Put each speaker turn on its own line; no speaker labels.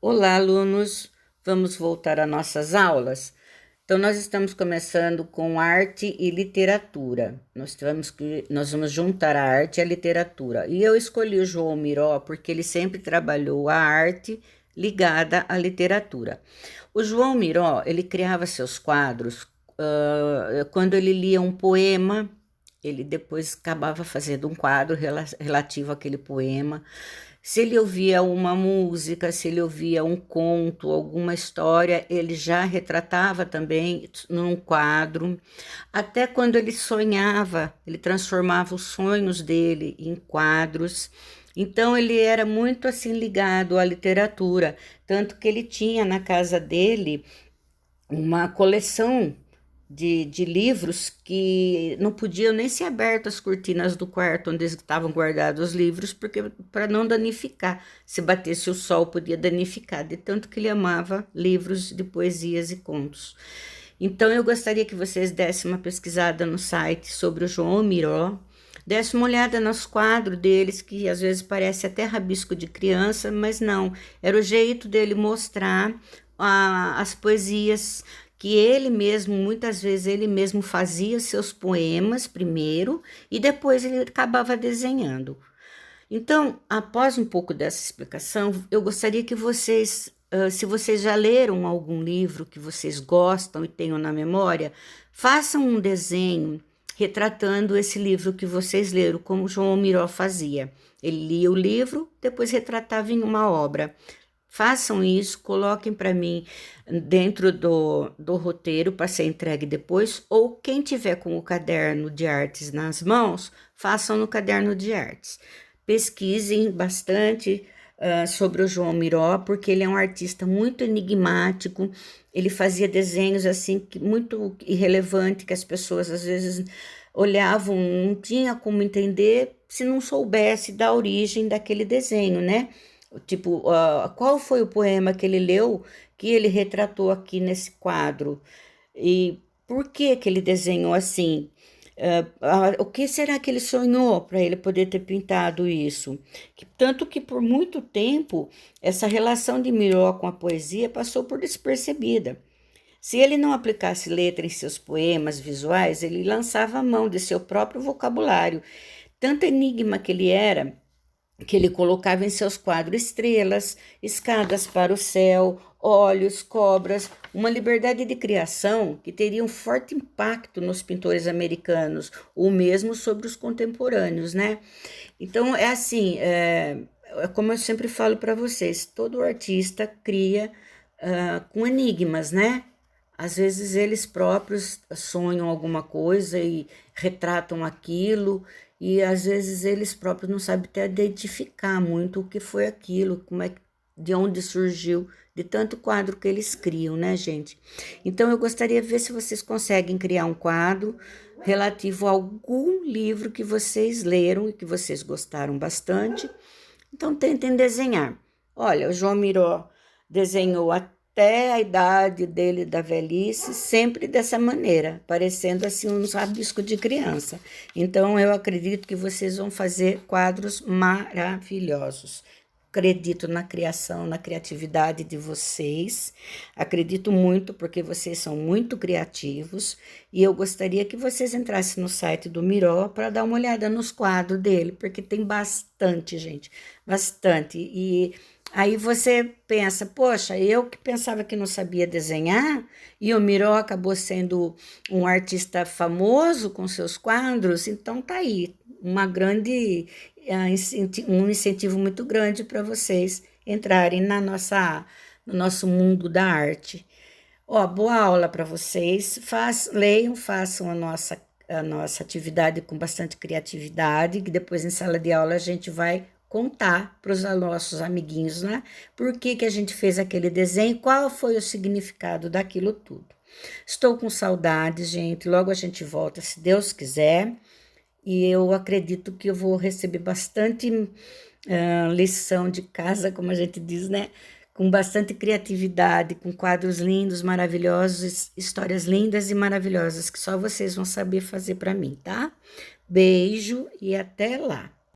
Olá, alunos! Vamos voltar às nossas aulas? Então, nós estamos começando com arte e literatura. Nós vamos juntar a arte e a literatura. E eu escolhi o João Miró porque ele sempre trabalhou a arte ligada à literatura. O João Miró, ele criava seus quadros quando ele lia um poema, ele depois acabava fazendo um quadro relativo àquele poema. Se ele ouvia uma música, se ele ouvia um conto, alguma história, ele já retratava também num quadro. Até quando ele sonhava, ele transformava os sonhos dele em quadros. Então ele era muito assim ligado à literatura, tanto que ele tinha na casa dele uma coleção de livros que não podiam nem ser abertas as cortinas do quarto onde estavam guardados os livros, porque para não danificar. Se batesse o sol, podia danificar, de tanto que ele amava livros de poesias e contos. Então, eu gostaria que vocês dessem uma pesquisada no site sobre o João Miró, desse uma olhada nos quadros deles, que às vezes parece até rabisco de criança, mas não, era o jeito dele mostrar as poesias que ele mesmo, muitas vezes ele mesmo fazia seus poemas primeiro e depois ele acabava desenhando. Então, após um pouco dessa explicação, eu gostaria que vocês, se vocês já leram algum livro que vocês gostam e tenham na memória, façam um desenho retratando esse livro que vocês leram, como João Miró fazia. Ele lia o livro, depois retratava em uma obra. Façam isso, coloquem para mim dentro do roteiro para ser entregue depois, ou quem tiver com o caderno de artes nas mãos, façam no caderno de artes. Pesquisem bastante sobre o João Miró, porque ele é um artista muito enigmático, ele fazia desenhos assim muito irrelevante, que as pessoas às vezes olhavam, não tinha como entender se não soubesse da origem daquele desenho, né? Tipo, qual foi o poema que ele leu que ele retratou aqui nesse quadro? E por que que ele desenhou assim? O que será que ele sonhou para ele poder ter pintado isso? Tanto que por muito tempo essa relação de Miró com a poesia passou por despercebida. Se ele não aplicasse letra em seus poemas visuais, ele lançava a mão de seu próprio vocabulário. Tanto enigma que ele era, que ele colocava em seus quadros estrelas, escadas para o céu, olhos, cobras, uma liberdade de criação que teria um forte impacto nos pintores americanos, ou mesmo sobre os contemporâneos, né? Então, é assim, como eu sempre falo para vocês, todo artista cria com enigmas, né? Às vezes eles próprios sonham alguma coisa e retratam aquilo, e às vezes eles próprios não sabem até identificar muito o que foi aquilo, como é de onde surgiu, de tanto quadro que eles criam, né, gente? Então eu gostaria de ver se vocês conseguem criar um quadro relativo a algum livro que vocês leram e que vocês gostaram bastante. Então tentem desenhar. Olha, o João Miró desenhou até a idade dele da velhice, sempre dessa maneira, parecendo assim uns rabiscos de criança. Então eu acredito que vocês vão fazer quadros maravilhosos. Acredito na criação, na criatividade de vocês. Acredito muito porque vocês são muito criativos e eu gostaria que vocês entrassem no site do Miró para dar uma olhada nos quadros dele, porque tem bastante, gente, bastante. E aí você pensa, poxa, eu que pensava que não sabia desenhar, e o Miró acabou sendo um artista famoso com seus quadros, então tá aí, uma grande, um incentivo muito grande para vocês entrarem no nosso mundo da arte. Ó, boa aula para vocês, leiam, façam a nossa atividade com bastante criatividade, que depois em sala de aula a gente vai contar para os nossos amiguinhos, né? Por que que a gente fez aquele desenho, qual foi o significado daquilo tudo. Estou com saudades, gente. Logo a gente volta, se Deus quiser. E eu acredito que eu vou receber bastante lição de casa, como a gente diz, né? Com bastante criatividade, com quadros lindos, maravilhosos, histórias lindas e maravilhosas que só vocês vão saber fazer para mim, tá? Beijo e até lá.